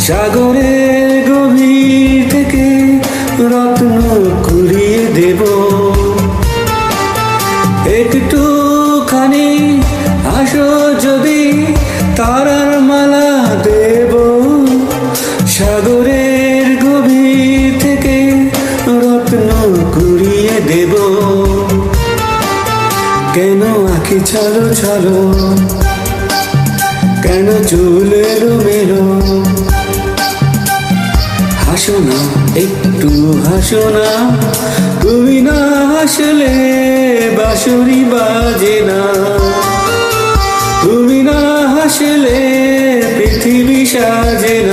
সাগরের গভীর থেকে রত্ন কুড়িয়ে দেব, একটুখানি আসো যদি তারার মালা দেব। সাগরের গভীর থেকে রত্ন কুড়িয়ে দেব। কেন আঁখি ছলো ছলো, কেন চুল এলোমেলো? হাসো না, একটু হাসো না, তুমি না হাসলে বাঁশরি বাজে না। তুমি না হাসলে পৃথিবী সাজে না।